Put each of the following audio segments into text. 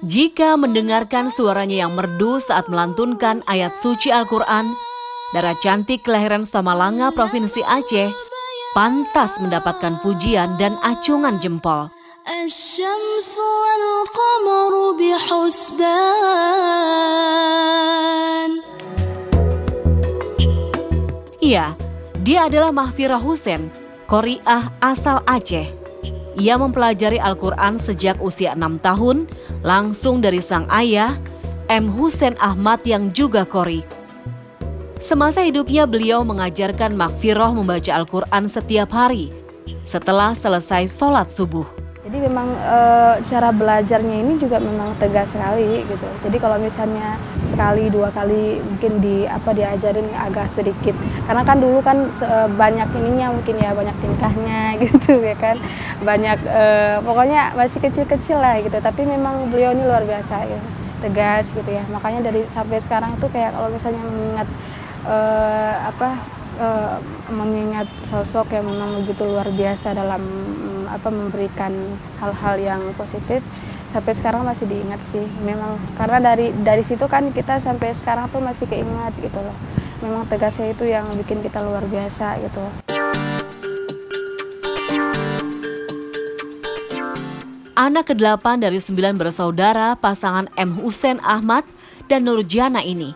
Jika mendengarkan suaranya yang merdu saat melantunkan ayat suci Al-Quran, darah cantik kelahiran Samalanga, Provinsi Aceh, pantas mendapatkan pujian dan acungan jempol. Asy-syamsu wal qamaru bihusban. Iya, dia adalah Mahfirah Hussein, qori'ah asal Aceh. Ia mempelajari Al-Quran sejak usia 6 tahun, langsung dari sang ayah, M. Hussein Ahmad yang juga qori. Semasa hidupnya beliau mengajarkan Mahfirah membaca Al-Quran setiap hari, setelah selesai sholat subuh. Jadi memang cara belajarnya ini juga memang tegas sekali gitu. Jadi kalau misalnya sekali dua kali mungkin diajarin agak sedikit. Karena kan dulu kan banyak ininya mungkin ya, banyak tingkahnya gitu ya kan. Banyak pokoknya masih kecil-kecil lah gitu. Tapi memang beliau ini luar biasa ya, tegas gitu ya. Makanya dari sampai sekarang tuh kayak kalau misalnya mengingat sosok yang memang begitu luar biasa dalam memberikan hal-hal yang positif, sampai sekarang masih diingat sih. Memang karena dari situ kan kita sampai sekarang tuh masih keingat gitu loh. Memang tegasnya itu yang bikin kita luar biasa gitu. Anak ke-8 dari 9 bersaudara pasangan M. Hussein Ahmad dan Nurjana ini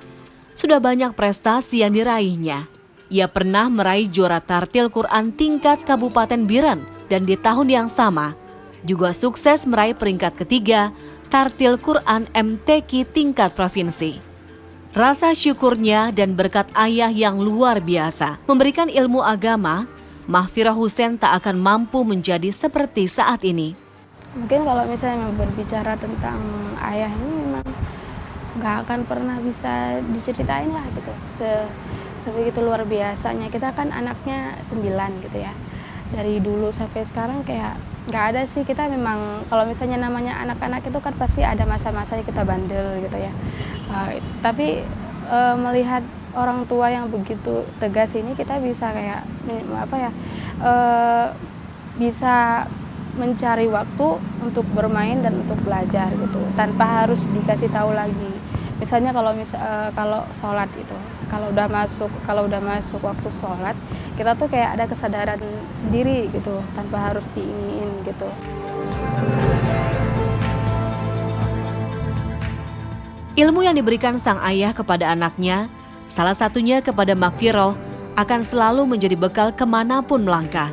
sudah banyak prestasi yang diraihnya. Ia pernah meraih juara tartil Quran tingkat Kabupaten Biren, dan di tahun yang sama juga sukses meraih peringkat ketiga tartil Quran MTQ tingkat provinsi. Rasa syukurnya dan berkat ayah yang luar biasa memberikan ilmu agama, Mahfirah Hussein tak akan mampu menjadi seperti saat ini. Mungkin kalau misalnya berbicara tentang ayah ini memang nggak akan pernah bisa diceritain lah gitu. Sebegitu luar biasanya. Kita kan anaknya 9 gitu ya. Dari dulu sampai sekarang kayak nggak ada sih, kita memang kalau misalnya namanya anak-anak itu kan pasti ada masa-masanya kita bandel gitu ya. Tapi melihat orang tua yang begitu tegas ini, kita bisa kayak bisa mencari waktu untuk bermain dan untuk belajar gitu tanpa harus dikasih tahu lagi. Misalnya kalau sholat itu, kalau udah masuk waktu sholat, kita tuh kayak ada kesadaran sendiri gitu tanpa harus diiniin gitu. Ilmu yang diberikan sang ayah kepada anaknya, salah satunya kepada Mahfirah, akan selalu menjadi bekal kemanapun melangkah.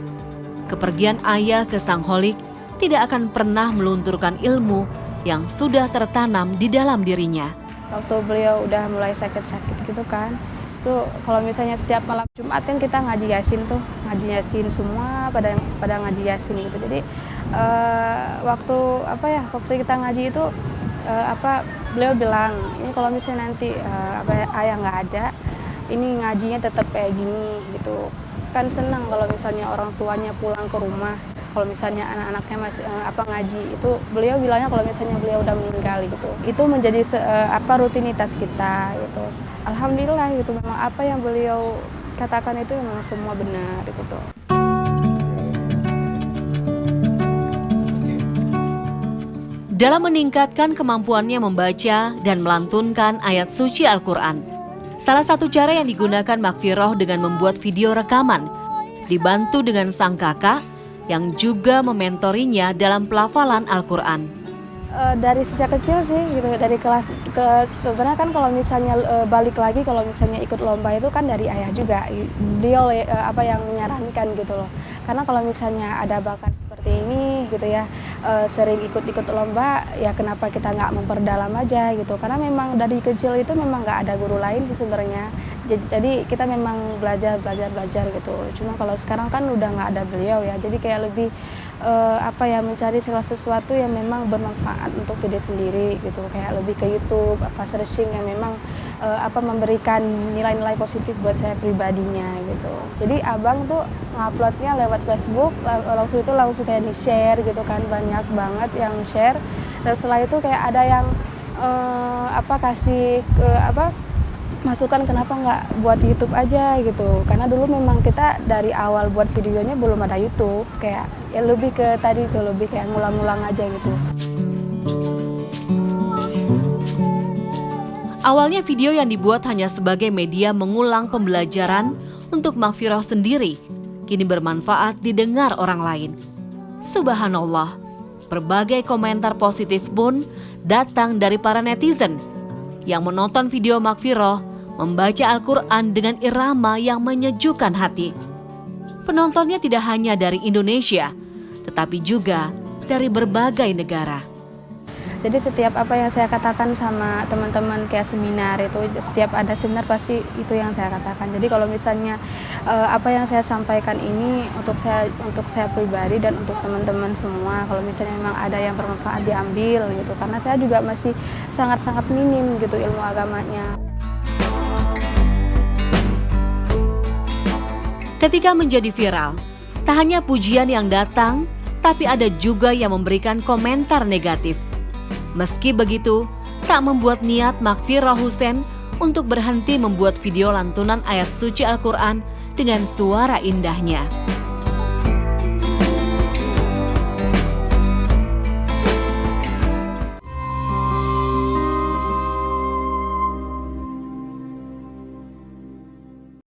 Kepergian ayah ke sang holik tidak akan pernah melunturkan ilmu yang sudah tertanam di dalam dirinya. Waktu beliau udah mulai sakit-sakit gitu kan, tuh kalau misalnya setiap malam Jumat kan kita ngaji yasin semua pada ngaji yasin gitu. Jadi waktu kita ngaji itu beliau bilang, ini kalau misalnya nanti ayah nggak ada, ini ngajinya tetap kayak gini gitu. Kan senang kalau misalnya orang tuanya pulang ke rumah, kalau misalnya anak-anaknya masih ngaji, itu beliau bilangnya kalau misalnya beliau udah meninggal gitu, itu menjadi rutinitas kita gitu. Alhamdulillah gitu, memang apa yang beliau katakan itu memang semua benar gitu. Dalam meningkatkan kemampuannya membaca dan melantunkan ayat suci Al-Quran, salah satu cara yang digunakan Mahfirah dengan membuat video rekaman, dibantu dengan sang kakak yang juga mementorinya dalam pelafalan Al-Quran. Dari sejak kecil sih gitu, dari kelas sebenarnya kan kalau misalnya balik lagi, kalau misalnya ikut lomba itu kan dari ayah juga, dia yang menyarankan gitu loh. Karena kalau misalnya ada bakat seperti ini gitu ya, sering ikut lomba, ya kenapa kita nggak memperdalam aja gitu. Karena memang dari kecil itu memang nggak ada guru lain sih sebenarnya. Jadi kita memang belajar gitu. Cuma kalau sekarang kan udah nggak ada beliau ya, jadi kayak lebih mencari segala sesuatu yang memang bermanfaat untuk diri sendiri gitu. Kayak lebih ke YouTube, searching yang memang memberikan nilai-nilai positif buat saya pribadinya gitu. Jadi abang tuh nguploadnya lewat Facebook, langsung kayak di-share gitu kan, banyak banget yang share. Dan setelah itu kayak ada yang masukan kenapa nggak buat YouTube aja gitu, karena dulu memang kita dari awal buat videonya belum ada YouTube, kayak ya lebih ke tadi tuh, lebih kayak ngulang-ngulang aja gitu. Awalnya video yang dibuat hanya sebagai media mengulang pembelajaran untuk Maghfirah sendiri, kini bermanfaat didengar orang lain. Subhanallah, berbagai komentar positif pun datang dari para netizen yang menonton video Maghfirah membaca Al-Quran dengan irama yang menyejukkan hati. Penontonnya tidak hanya dari Indonesia, tetapi juga dari berbagai negara. Jadi setiap apa yang saya katakan sama teman-teman kayak seminar itu, setiap ada seminar pasti itu yang saya katakan. Jadi kalau misalnya apa yang saya sampaikan ini untuk saya pribadi dan untuk teman-teman semua, kalau misalnya memang ada yang bermanfaat diambil gitu, karena saya juga masih sangat-sangat minim gitu ilmu agamanya. Ketika menjadi viral, tak hanya pujian yang datang, tapi ada juga yang memberikan komentar negatif. Meski begitu, tak membuat niat Maghfirah Hussein untuk berhenti membuat video lantunan ayat suci Al-Quran dengan suara indahnya.